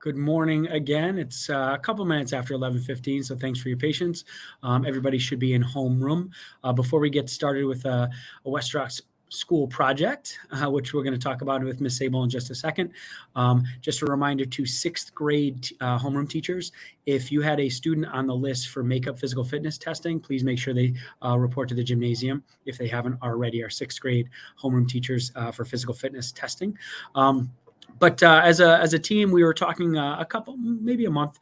Good morning again. It's a couple minutes after 11:15, so thanks for your patience. Everybody should be in homeroom. Before we get started with a West Rock School project, which we're going to talk about with Ms. Sable in just a second, just a reminder to sixth grade homeroom teachers, if you had a student on the list for makeup physical fitness testing, please make sure they report to the gymnasium if they haven't already. Our sixth grade homeroom teachers for physical fitness testing. But as a team, we were talking maybe a month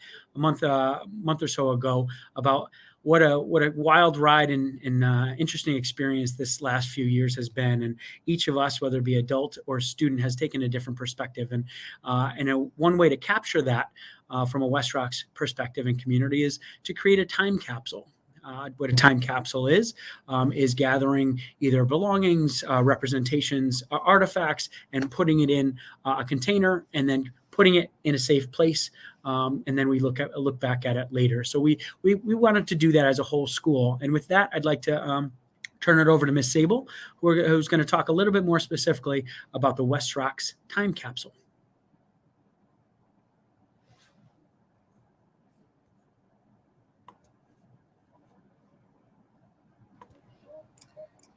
or so ago about what a wild ride and interesting experience this last few years has been, and each of us, whether it be adult or student, has taken a different perspective. And one way to capture that from a West Rocks perspective and community is to create a time capsule. What a time capsule is gathering either belongings, representations, artifacts, and putting it in a container, and then putting it in a safe place. And then we look back at it later. So we wanted to do that as a whole school. And with that, I'd like to turn it over to Ms. Sable, who's going to talk a little bit more specifically about the West Rocks time capsule.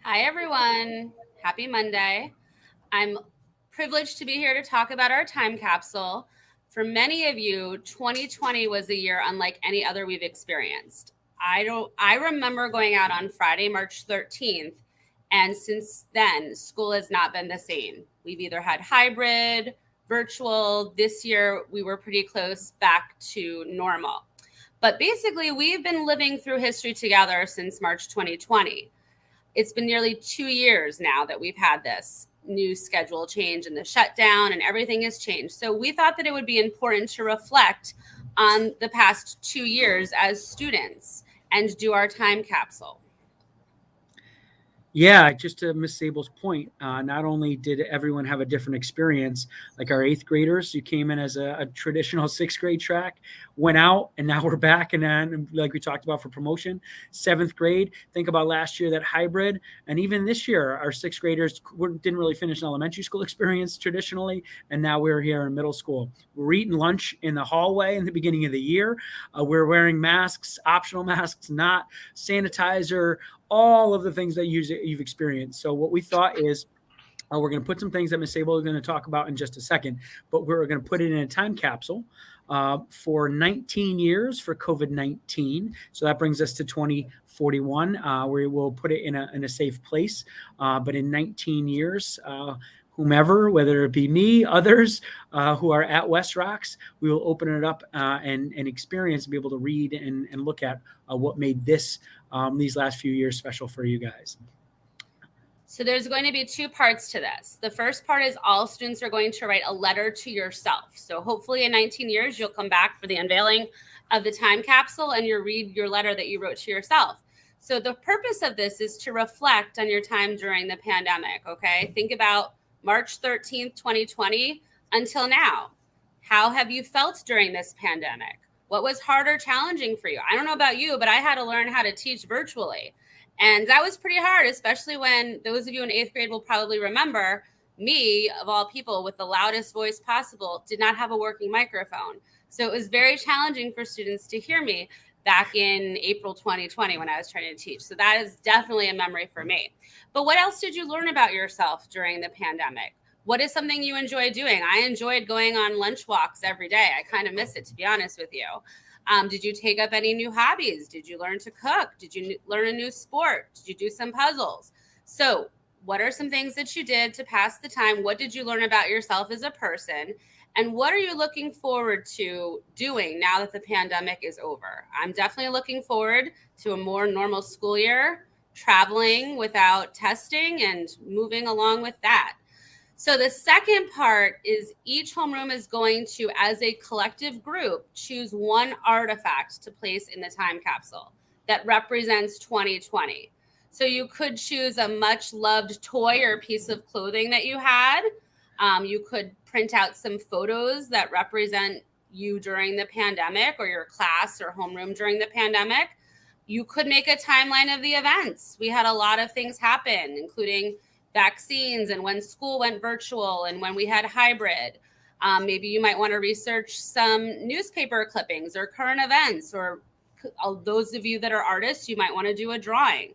Hi, everyone. Happy Monday. I'm privileged to be here to talk about our time capsule. For many of you, 2020 was a year unlike any other we've experienced. I remember going out on Friday, March 13th, and since then, school has not been the same. We've either had hybrid, virtual. This year, we were pretty close back to normal. But basically, we've been living through history together since March 2020. It's been nearly 2 years now that we've had this new schedule change and the shutdown, and everything has changed. So we thought that it would be important to reflect on the past 2 years as students and do our time capsule. Yeah, just to Miss Sable's point, not only did everyone have a different experience, like our eighth graders who came in as a traditional sixth grade track, went out, and now we're back. And then, like we talked about for promotion, seventh grade, think about last year, that hybrid. And even this year, our sixth graders didn't really finish an elementary school experience traditionally. And now we're here in middle school. We're eating lunch in the hallway in the beginning of the year. We're wearing masks, optional masks, not sanitizer, all of the things that you've experienced. So what we thought is we're going to put some things that Ms. Sable is going to talk about in just a second, but we're going to put it in a time capsule for 19 years for COVID-19. So that brings us to 2041, where we'll put it in a safe place. But in 19 years, whomever, whether it be me, others who are at West Rocks, we will open it up and experience and be able to read and look at what made these last few years special for you guys. So there's going to be two parts to this. The first part is all students are going to write a letter to yourself. So hopefully in 19 years, you'll come back for the unveiling of the time capsule and you'll read your letter that you wrote to yourself. So the purpose of this is to reflect on your time during the pandemic, okay? Think about March 13th, 2020 until now. How have you felt during this pandemic? What was hard or challenging for you? I don't know about you, but I had to learn how to teach virtually. And that was pretty hard, especially when those of you in eighth grade will probably remember me, of all people, with the loudest voice possible, did not have a working microphone. So it was very challenging for students to hear me back in April 2020 when I was trying to teach. So that is definitely a memory for me. But what else did you learn about yourself during the pandemic? What is something you enjoy doing? I enjoyed going on lunch walks every day. I kind of miss it, to be honest with you. Did you take up any new hobbies? Did you learn to cook? Did you learn a new sport? Did you do some puzzles? So what are some things that you did to pass the time? What did you learn about yourself as a person? And what are you looking forward to doing now that the pandemic is over? I'm definitely looking forward to a more normal school year, traveling without testing and moving along with that. So the second part is each homeroom is going to, as a collective group, choose one artifact to place in the time capsule that represents 2020. So you could choose a much loved toy or piece of clothing that you had. You could print out some photos that represent you during the pandemic or your class or homeroom during the pandemic. You could make a timeline of the events. We had a lot of things happen, including vaccines and when school went virtual and when we had hybrid. Maybe you might want to research some newspaper clippings or current events, or those of you that are artists, you might want to do a drawing.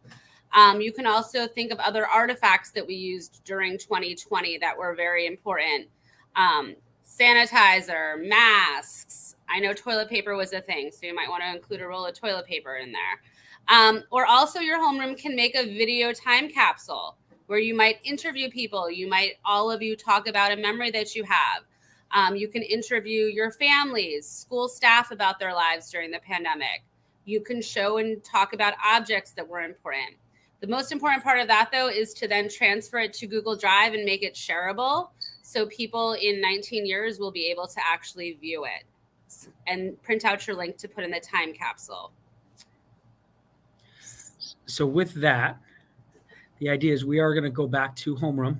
You can also think of other artifacts that we used during 2020 that were very important. Sanitizer, masks. I know toilet paper was a thing, so you might want to include a roll of toilet paper in there. Or also your homeroom can make a video time capsule where you might interview people. All of you talk about a memory that you have. You can interview your families, school staff about their lives during the pandemic. You can show and talk about objects that were important. The most important part of that, though, is to then transfer it to Google Drive and make it shareable, so people in 19 years will be able to actually view it and print out your link to put in the time capsule. So with that, the idea is we are going to go back to homeroom.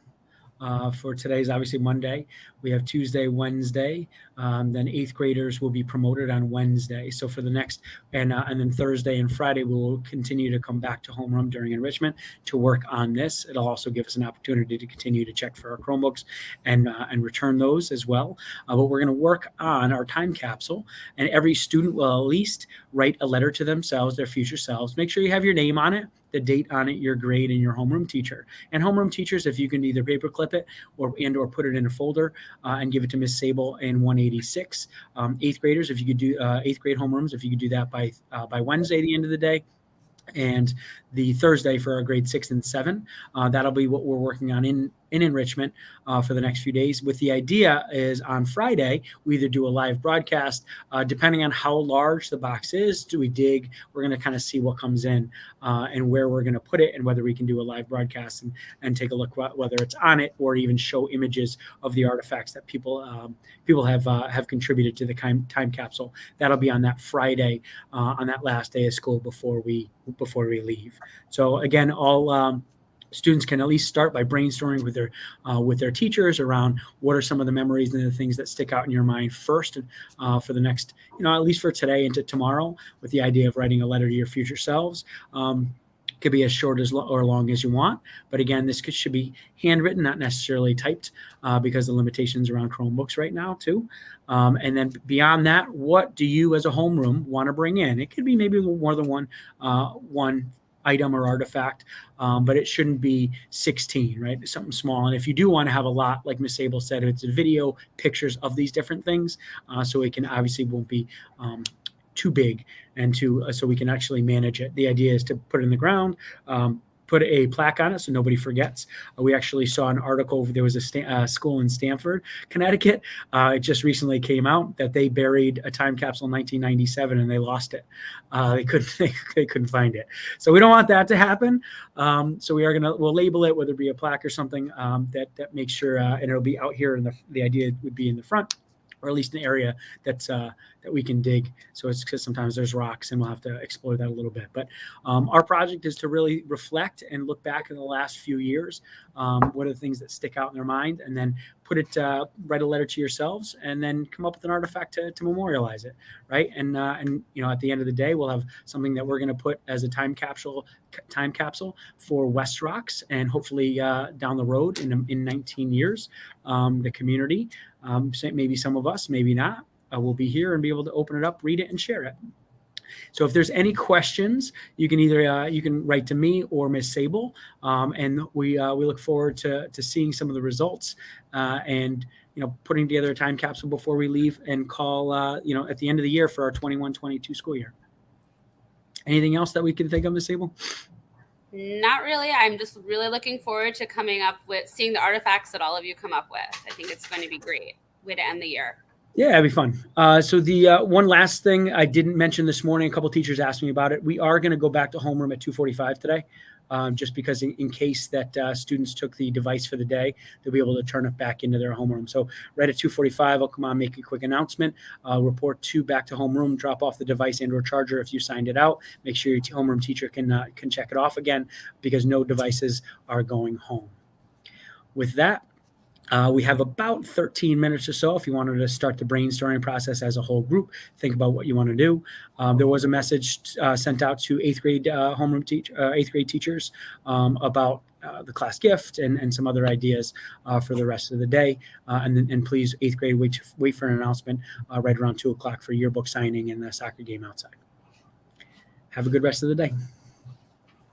For today's obviously Monday. We have Tuesday, Wednesday. Then 8th graders will be promoted on Wednesday. So for the next, and then Thursday and Friday, we will continue to come back to homeroom during enrichment to work on this. It'll also give us an opportunity to continue to check for our Chromebooks and return those as well. But we're going to work on our time capsule, and every student will at least write a letter to themselves, their future selves. Make sure you have your name on it, the date on it, your grade, and your homeroom teacher. And homeroom teachers, if you can either paperclip it or put it in a folder and give it to Miss Sable in 186. 8th graders, if you could do 8th grade homerooms, if you could do that by Wednesday, the end of the day. And the Thursday for our grade 6 and 7, that'll be what we're working on in enrichment for the next few days. With the idea is on Friday, we either do a live broadcast, depending on how large the box is. Do we dig? We're going to kind of see what comes in and where we're going to put it, and whether we can do a live broadcast and take a look whether it's on it, or even show images of the artifacts that people have contributed to the time capsule. That'll be on that Friday, on that last day of school before we leave. So again, all students can at least start by brainstorming with their teachers around what are some of the memories and the things that stick out in your mind first for the next, at least for today into tomorrow, with the idea of writing a letter to your future selves. Could be as short or long as you want. But again, this should be handwritten, not necessarily typed, because of the limitations around Chromebooks right now too. And then beyond that, what do you as a homeroom want to bring in? It could be maybe more than one item or artifact, but it shouldn't be 16, right? Something small. And if you do want to have a lot, like Miss Sable said, it's video, pictures of these different things, so it can obviously won't be too big and so we can actually manage it. The idea is to put it in the ground, put a plaque on it so nobody forgets. We actually saw an article. There was a school in Stamford, Connecticut. It just recently came out that they buried a time capsule in 1997 and they lost it. They couldn't find it. So we don't want that to happen. So we'll label it, whether it be a plaque or something that makes sure, and it'll be out here. And the idea would be in the front, or at least an area that we can dig. So it's because sometimes there's rocks and we'll have to explore that a little bit. But our project is to really reflect and look back in the last few years. What are the things that stick out in their mind, and then write a letter to yourselves, and then come up with an artifact to memorialize it, right? And at the end of the day, we'll have something that we're going to put as a time capsule for West Rocks, and hopefully down the road in 19 years, the community, maybe some of us, maybe not, will be here and be able to open it up, read it, and share it. So if there's any questions, you can either you can write to me or Miss Sable, and we look forward to seeing some of the results and putting together a time capsule before we leave, and call at the end of the year for our 21-22 school year. Anything else that we can think of, Miss Sable? Not really. I'm just really looking forward to coming up with seeing the artifacts that all of you come up with. I think it's going to be great way to end the year. Yeah, it'd be fun. So the one last thing I didn't mention this morning, a couple teachers asked me about it. We are going to go back to homeroom at 2:45 today, just because in case that students took the device for the day, they'll be able to turn it back into their homeroom. So right at 2:45, I'll come on, make a quick announcement, report back to homeroom, drop off the device and/or charger if you signed it out. Make sure your homeroom teacher can check it off again, because no devices are going home. With that, We have about 13 minutes or so if you wanted to start the brainstorming process as a whole group, think about what you want to do. There was a message sent out to eighth grade eighth grade teachers about the class gift and some other ideas for the rest of the day. And please, eighth grade, wait for an announcement right around 2 o'clock for yearbook signing and the soccer game outside. Have a good rest of the day.